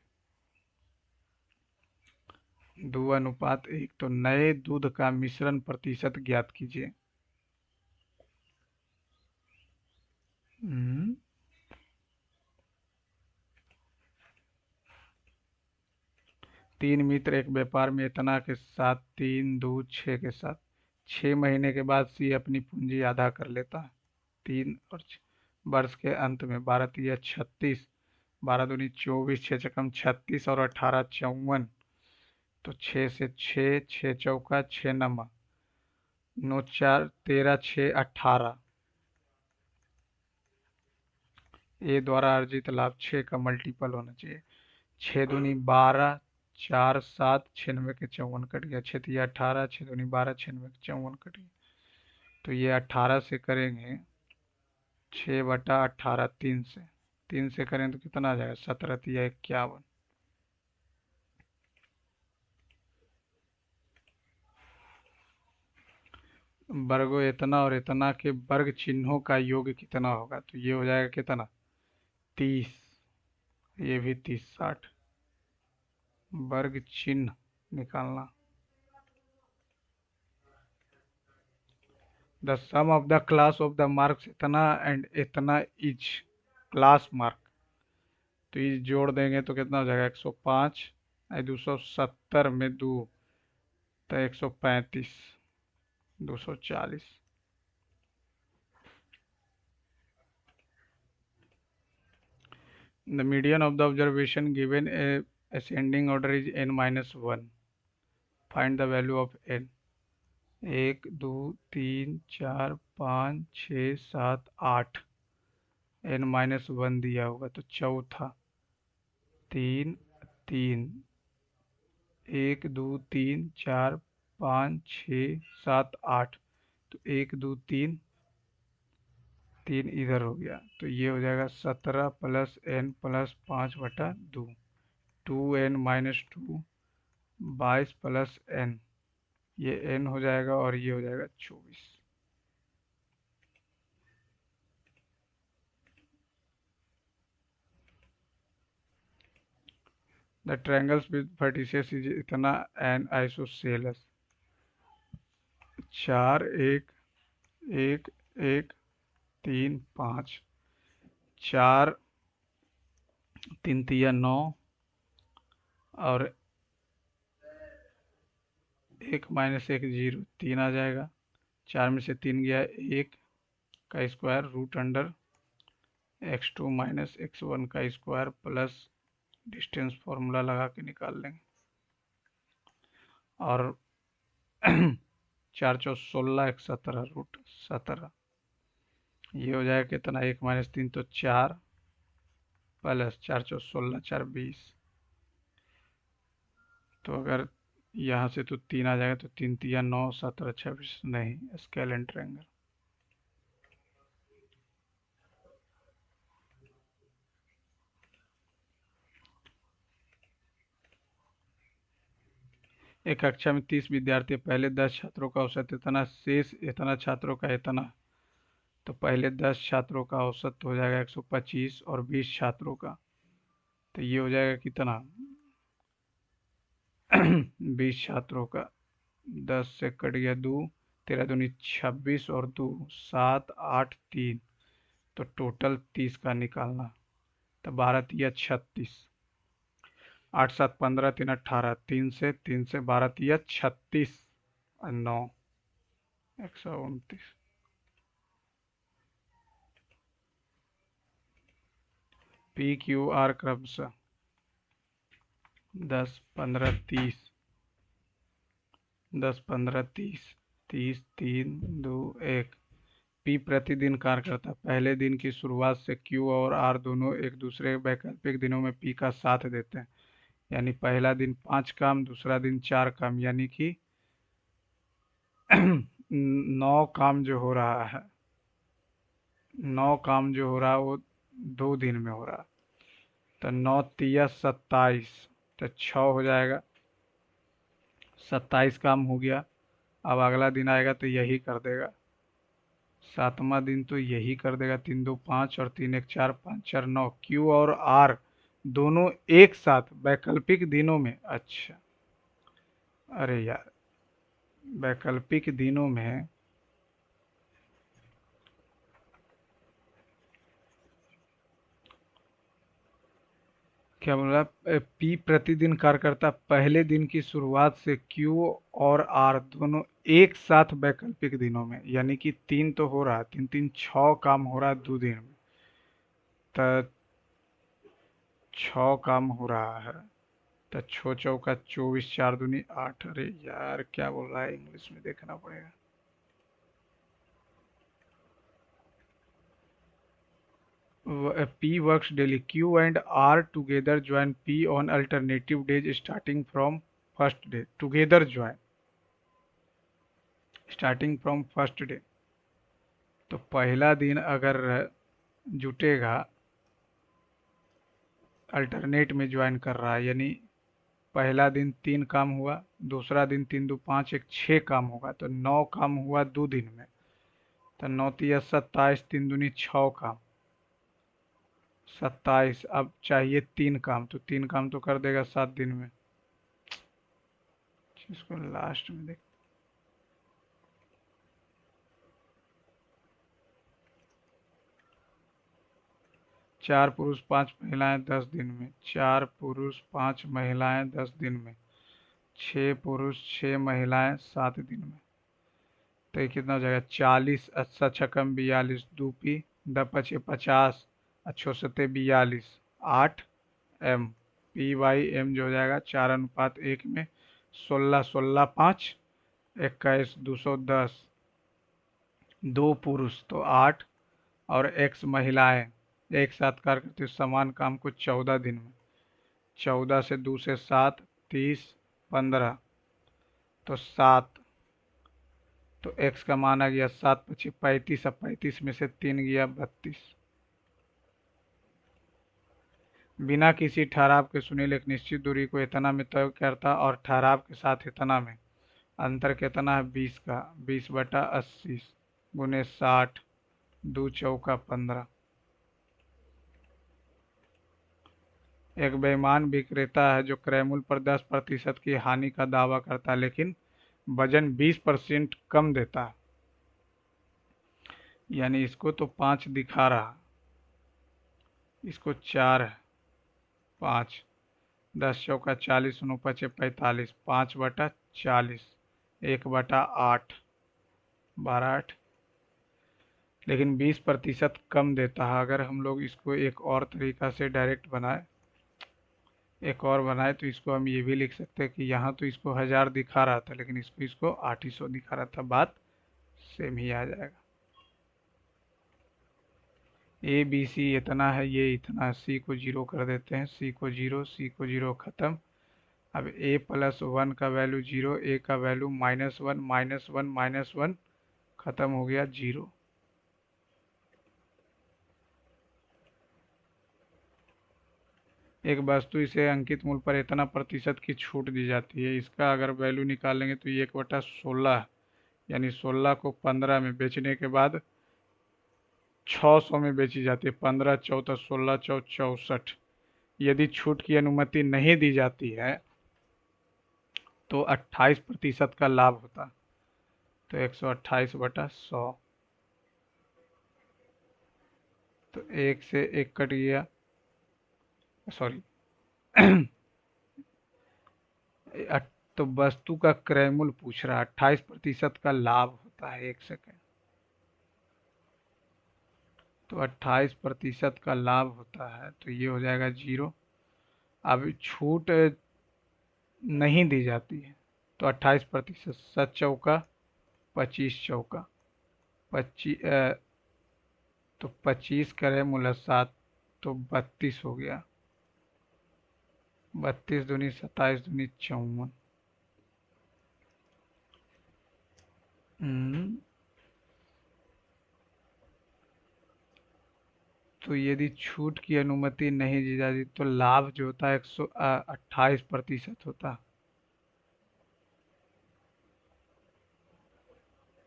2:1। तो नए दूध का मिश्रण प्रतिशत ज्ञात कीजिए। तीन मित्र एक व्यापार में इतना के साथ 3 2 6 के साथ 6 महीने के बाद सी अपनी पूंजी आधा कर लेता है। 3 और वर्ष के अंत में 12 3 36, 12 दूनी 24, 6 चकम 36 और 18 54, तो 6 से 6, 6 चौका 6 नमा 9 4 13, 6 18। ए द्वारा अर्जित लाभ 6 का मल्टीपल होना चाहिए। 6 दूनी 12, 4 7, 96 के 54 कट गया, 6 3 18, 6 दूनी 12, 96 के 54 कट गया, तो ये 18 से करेंगे, 6/18, 3 से करें तो कितना आ जाएगा, 17 3 51। वर्गों इतना और इतना के वर्ग चिन्हों का योग कितना होगा, तो ये हो जाएगा कितना, 30, ये भी 30 60। वर्ग चिन्ह निकालना। The sum of the class of the marks इतना एंड इतना इज क्लास मार्क, तो इज जोड़ देंगे तो कितना हो जाएगा, 105, 270 में 2, तो 135, 240। The median of the observation given a ascending order is n-1. Find the value of n। 1 2 3 4 5 6 7 8, n-1 दिया होगा, तो चौथा 3 3, 1 2 3 4 5 6 7 8, तो 1 2 3 3 इधर हो गया, तो ये हो जाएगा 17 + n + 5/2, 2n-2, 22 + n, ये n हो जाएगा और ये हो जाएगा 24। The triangles with vertices is इतना एंड आइसोसेलेस। 4 1 1 1 3 5, 4 3 3 9 और 1 - 1 0, 3 आ जाएगा। 4 में से 3 गया, 1 का स्क्वायर √अंडर x2 - x1 का स्क्वायर प्लस डिस्टेंस फॉर्मूला लगा के निकाल लेंगे। और 4 चौ 16, 1 17 √17, ये हो जाएगा कितना, 1 - 3 तो 4 प्लस 4 चौ 16 4 20, तो अगर यहाँ से तो 3 आ जाएगा, तो 3 3 9 17 26 नहीं, स्केलेन ट्रायंगल। एक कक्षा में 30 विद्यार्थी, पहले 10 छात्रों का औसत इतना, शेष इतना छात्रों का इतना। तो पहले 10 छात्रों का औसत हो जाएगा 125 और 20 छात्रों का, तो ये हो जाएगा कितना 20 छात्रों का, 10 से कट गया 2, 13 दूनी 26 और 2 7 8 3, तो टोटल 30 का निकालना। तो 12 तिया 36, 8 7 15 3 18, 3 से 12 तिया 36 और 9 129। पी क्यू आर क्रमशः 10 15 30, 10 15 30, 30 3 2 1। पी प्रतिदिन कार्य करता है, पहले दिन की शुरुआत से क्यू और आर दोनों एक दूसरे वैकल्पिक दिनों में पी का साथ देते हैं। यानी पहला दिन 5 काम, दूसरा दिन 4 काम, यानी कि 9 काम जो हो रहा है, 9 काम जो हो रहा है वो 2 दिन में हो रहा है। तो 9 तिया 27, तो 6 हो जाएगा, 27 काम हो गया। अब अगला दिन आएगा तो यही कर देगा, 7वां दिन तो यही कर देगा, 3 2 5 और 3 1 4, 5 4 9। क्यू और आर दोनों एक साथ वैकल्पिक दिनों में, अच्छा अरे यार, वैकल्पिक दिनों में क्या बोला, पी प्रतिदिन कार्य करता पहले दिन की शुरुआत से क्यू और आर दोनों एक साथ वैकल्पिक दिनों में, यानी कि 3 तो हो रहा है, 3 3 6 काम हो रहा है 2 दिन में, तो 6 काम हो रहा है। तो 6 चौका 24, 4 दूनी 8। अरे यार क्या बोल रहा है, इंग्लिश में देखना पड़ेगा। P works daily. Q and R together join P on alternative days starting from first day. Together join starting from first day. तो पहला दिन अगर जुटेगा, अल्टरनेट में ज्वाइन कर रहा है, यानी पहला दिन 3 काम हुआ, दूसरा दिन 3 2 5 1 6 काम होगा, तो 9 काम हुआ 2 दिन में। तो 9 तिया 27, 3 दूनी 6 काम, 27। अब चाहिए 3 काम, तो 3 काम तो कर देगा 7 दिन में। इसको लास्ट में देख, 4 पुरुष 5 महिलाएं 10 दिन में, 4 पुरुष 5 महिलाएं 10 दिन में, 6 पुरुष 6 महिलाएं 7 दिन में। तो ये कितना हो जाएगा 40, 80 छकम 42, 2 पी 10 पचे 50, अच्छो सते 42, 8 एम, पी वाई एम जो हो जाएगा 4:1 में, 16 16 5 21 210, 2 पुरुष तो 8 और एक्स महिलाएं एक साथ कार्य करती समान काम को 14 दिन में, 14 से 2 से 7 30 15, तो 7, तो x का मान आ गया 7 पची 35, अब 35 में से 3 गया 32। बिना किसी ठहराव के सुनील एक निश्चित दूरी को इतना में तय करता और ठहराव के साथ इतना में, अंतर कितना है 20 का, 20/80 गुने 60, 2 चौका 15। एक बेईमान विक्रेता है जो क्रय मूल्य पर 10% की हानि का दावा करता है, लेकिन वजन 20% कम देता है। यानी इसको तो 5 दिखा रहा, इसको 4 है, 5, 10 चौका 40, 9 पचे 45, 5/40, 1/8, 12 8, लेकिन 20% कम देता है। अगर हम लोग इसको एक और तरीका से डायरेक्ट बनाए, एक और बनाए, तो इसको हम ये भी लिख सकते हैं कि यहाँ तो इसको 1000 दिखा रहा था, लेकिन इसको 800 दिखा रहा था, बात सेम ही आ जाएगा। ए बी सी इतना है, ये इतना, सी को 0 कर देते हैं, सी को 0, सी को 0 खत्म। अब a + 1 का वैल्यू 0, a का वैल्यू -1 -1 -1, खत्म हो गया 0। एक वस्तु इसे अंकित मूल्य पर इतना प्रतिशत की छूट दी जाती है। इसका अगर वैल्यू निकालेंगे तो ये 1/16, यानी 16 को 15 में बेचने के बाद 600 में बेची जाती है। 15 14 16 64। यदि छूट की अनुमति नहीं दी जाती है तो 28% का लाभ होता। तो 128/100। तो एक से एक कट गया, सॉरी। तो वस्तु का क्रय मूल्य पूछ रहा है, 28% का लाभ होता है। एक सेकेंड। तो 28% का लाभ होता है तो ये हो जाएगा 0। अब छूट नहीं दी जाती है तो 28%, 7 चौका 25 चौका 25, तो 25 करे मूल्य 7, तो 32 हो गया। 32 दूनी 27 दूनी 54। तो यदि छूट की अनुमति नहीं दी जाती तो लाभ जो होता है 128% होता।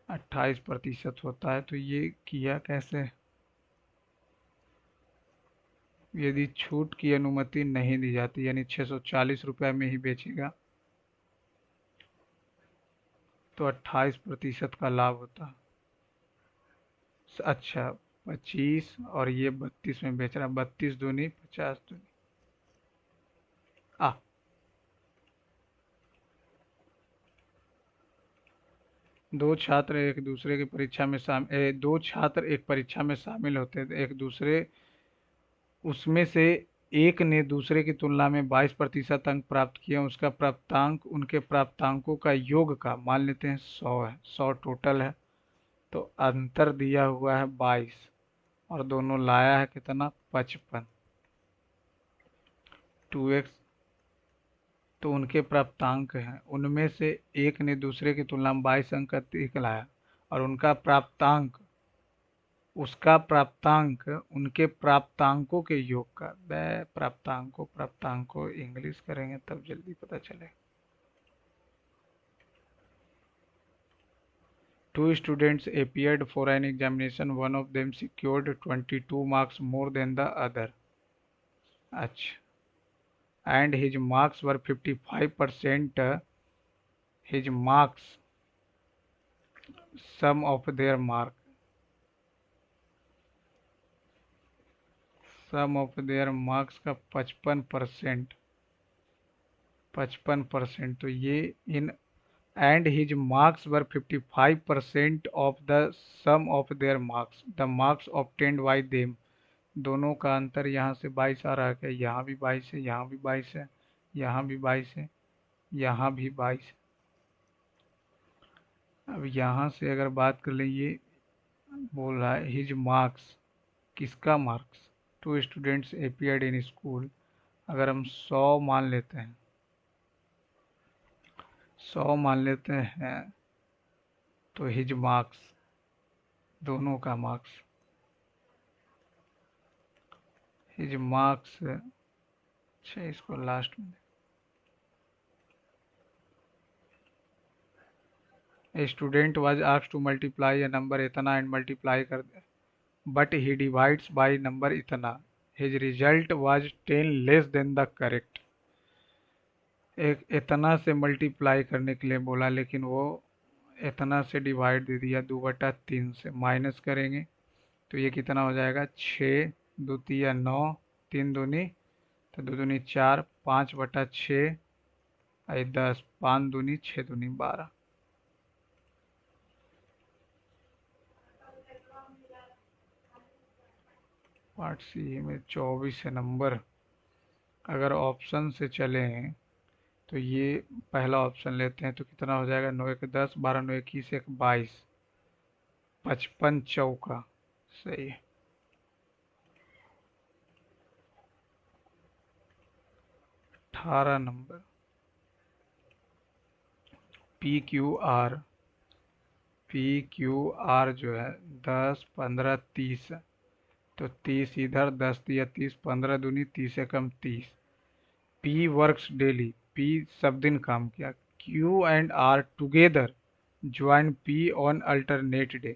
28% होता है। तो ये किया कैसे? यदि छूट की अनुमति नहीं दी जाती यानी 640 रुपये में ही बेचेगा तो 28% का लाभ होता। अच्छा, 25 और ये 32 में बेच रहा, 32 दूनी 50 दूनी आ दो छात्र एक दूसरे की परीक्षा में दो छात्र एक परीक्षा में शामिल होते थे। एक दूसरे उसमें से एक ने दूसरे की तुलना में 22% अंक प्राप्त किए। उसका प्राप्तांक उनके प्राप्तांकों का योग का मान लेते हैं 100 है। 100 टोटल है। तो अंतर दिया हुआ है 22 और दोनों लाया है कितना? 55। 2x। तो उनके प्राप्तांक हैं, उनमें से एक ने दूसरे की तुलना में 22 अंक अधिक लाया और उसका प्राप्तांक उनके प्राप्तांकों के योग का। प्राप्तांकों इंग्लिश करेंगे तब जल्दी पता चले। Two students appeared for an examination. One of them secured 22 marks more than the other. अच्छा, and his marks were 55%. His marks, sum of their mark, sum of their marks का 55%। 55%। तो ये इन and his marks were 55% of the sum of their marks, the marks obtained by them. दोनों का अंतर यहाँ से 22 आ रहा है। यहाँ भी 22 है, यहाँ भी 22 है, यहाँ भी 22 है, यहाँ भी 22 है। अब यहाँ से अगर बात कर लें, ये बोल रहा है हिज मार्क्स, किसका marks? Two students appeared in school. अगर हम 100 मान लेते हैं, 100 मान लेते हैं तो हिज मार्क्स, दोनों का मार्क्स, हिज मार्क्स। अच्छा, इसको लास्ट में। A student was asked to multiply a number इतना एंड मल्टीप्लाई कर दे, but he divides by number इतना। His result was 10 less than the correct. एक इतना से मल्टीप्लाई करने के लिए बोला लेकिन वो इतना से डिवाइड दे दिया। 2/3 से माइनस करेंगे तो ये कितना हो जाएगा? 6 2 तिया 9, 3 दूनी तो 2 दूनी 4, 5/6 आई 10, 5 दूनी 6 दूनी 12। पार्ट सी में 24 है नंबर। अगर ऑप्शन से चलें तो ये पहला ऑप्शन लेते हैं तो कितना हो जाएगा? 9 1 10, 12 9 21, 1 22, 55 चौका। सही है। 18 नंबर। PQR। PQR जो है 10 15 30 है। तो 30 इधर, 10 तिया 30, 15 दूनी 30 एकम 30, पी वर्क्स डेली, पी सब दिन काम किया। Q and R together join P on alternate day.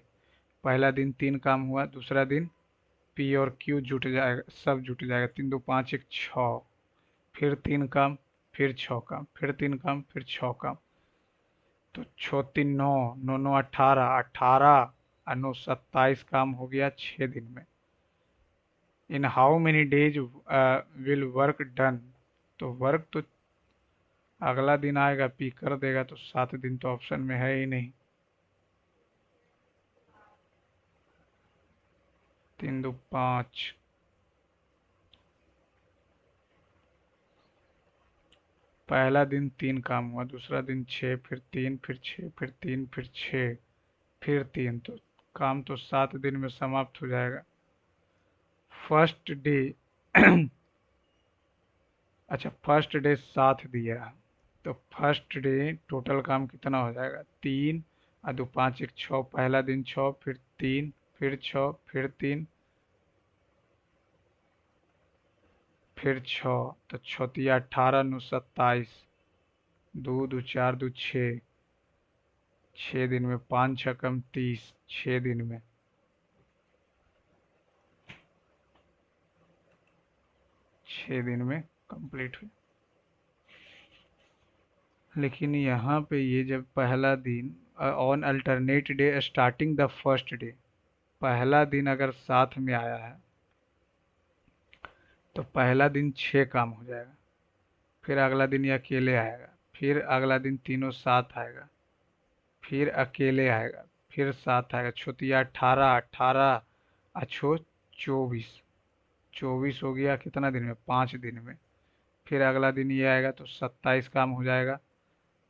पहला दिन 3 काम हुआ, दूसरा दिन पी और क्यू जुट जाएगा, सब जुट जाएगा। 3 2 5 1 6, फिर 3 काम, फिर 6 काम, फिर 3 काम, फिर 6 काम। तो 6 3 9, 9 9 18, 18 और 9 27 काम हो गया 6 दिन में। In how many days will work done. तो वर्क तो अगला दिन आएगा, पी कर देगा, तो 7 दिन तो ऑप्शन में है ही नहीं। 3 2 5, पहला दिन 3 काम हुआ, दूसरा दिन 6, फिर 3, फिर 6, फिर 3, फिर 6, फिर 3, तो काम तो 7 दिन में समाप्त हो जाएगा। फर्स्ट डे अच्छा, फर्स्ट डे 7 दिया, तो फर्स्ट डे टोटल काम कितना हो जाएगा? 3 और 2 5 1 6, पहला दिन 6, फिर 3, फिर 6, फिर 3, फिर 6, तो 6 तिया 18 9 27, 2 2 4 2 6, 6 दिन में 5 6 कम 30, 6 दिन में। 6 दिन में कंप्लीट हुई। लेकिन यहाँ पे ये जब पहला दिन on alternate day starting the first day, पहला दिन अगर साथ में आया है तो पहला दिन 6 काम हो जाएगा, फिर अगला दिन ये अकेले आएगा, फिर अगला दिन तीनों साथ आएगा, फिर अकेले आएगा, फिर साथ आएगा। छोटिया 18 18 अच्छो 24, 24 हो गया कितना दिन में? 5 दिन में। फिर अगला दिन ये आएगा तो 27 काम हो जाएगा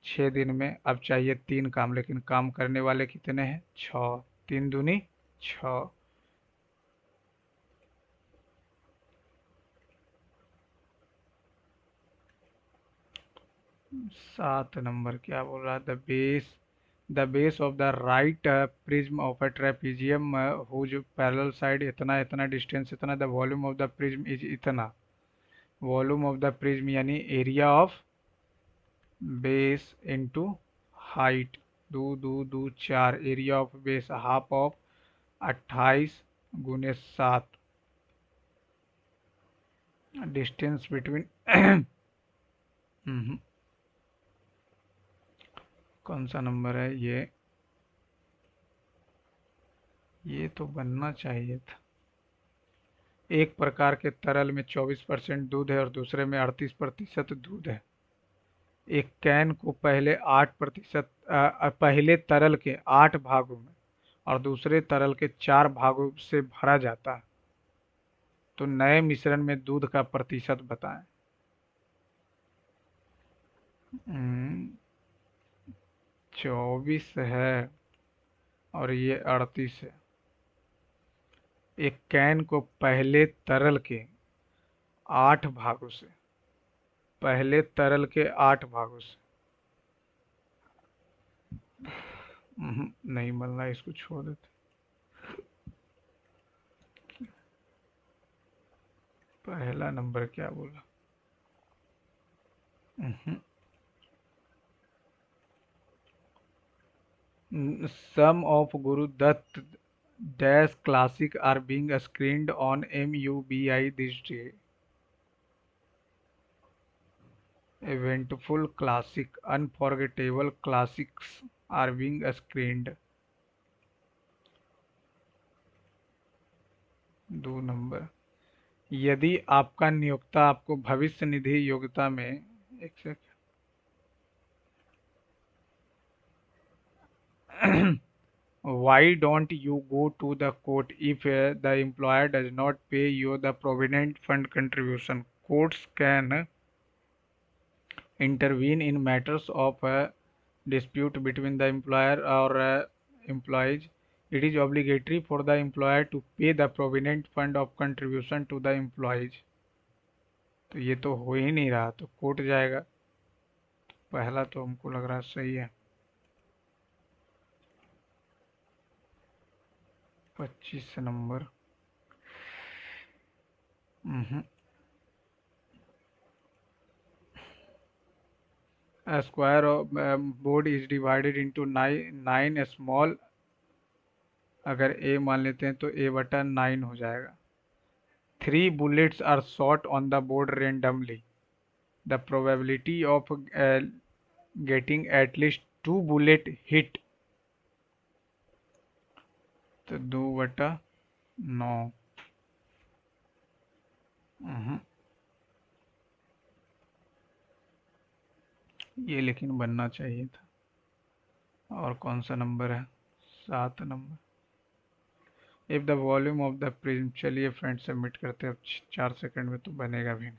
6 दिन में। अब चाहिए 3 काम, लेकिन काम करने वाले कितने हैं? 6, 3 दूनी 6। 7 नंबर क्या बोल रहा है? The base of the right prism of a trapezium whose parallel side इतना इतना डिस्टेंस इतना, the volume of the prism is इतना। वॉल्यूम ऑफ द प्रिज्म यानी area of base into height, 2 2 2 4, area of base half of 28 गुने 7, distance between कौन सा number है ये तो बनना चाहिए था। एक प्रकार के तरल में 24% दूध है और दूसरे में 38% दूध है। एक कैन को पहले 8%, पहले तरल के 8 भागों में और दूसरे तरल के 4 भागों से भरा जाता है, तो नए मिश्रण में दूध का प्रतिशत बताएं। 24 है और ये 38 है। एक कैन को पहले तरल के 8 भागों से, पहले तरल के 8 भागों से, नहीं बनना, इसको छोड़ देते। पहला नंबर क्या बोला? Some of Guru Dutt Dash classic are being screened on MUBI this day. Eventful classic, unforgettable classics are being screened. 2 number. यदि आपका नियोक्ता आपको भविष्य निधि योग्यता में, एक second, why don't you go to the court if the employer does not pay you the provident fund contribution? Courts can intervene in matters of dispute between the employer or employees. It is obligatory for the employer to pay the provident fund of contribution to the employees. तो ये तो हो ही नहीं रहा, तो court जाएगा। पहला तो हमको लग रहा सही है। 25 number. A square of board is divided into nine small, अगर a मान लेते हैं तो a बटा 9 हो जाएगा. 3 bullets are shot on the board randomly. The probability of getting at least 2 bullet hit, तो 2/9. ये लेकिन बनना चाहिए था. और कौन सा नंबर है? 7 number. If the volume of the prism, चलिए फ्रेंड सबमिट करते हैं. अब 4 सेकंड में तो बनेगा भी नहीं.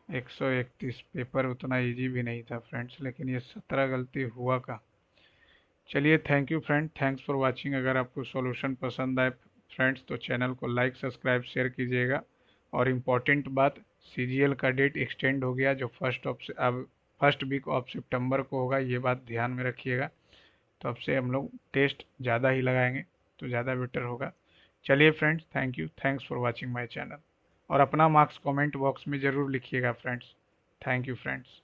131. पेपर उतना इजी भी नहीं था फ्रेंड्स, लेकिन ये 17 गलती हुआ का. चलिए thank you friend, thanks for watching. अगर आपको सॉल्यूशन पसंद आए फ्रेंड्स तो चैनल को लाइक सब्सक्राइब शेयर कीजिएगा. और इम्पॉर्टेंट बात, सीजीएल का डेट एक्सटेंड हो गया, जो फर्स्ट वीक ऑफ सितंबर को होगा. ये बात ध्यान में रखिएगा. तो अब से हम लोग टेस्ट ज़्यादा ही लगाएंगे तो ज़्यादा बेटर होगा. चलिए friends, thank you, thanks for watching my channel. और अपना मार्क्स कमेंट बॉक्स में ज़रूर लिखिएगा फ्रेंड्स. Thank you friends.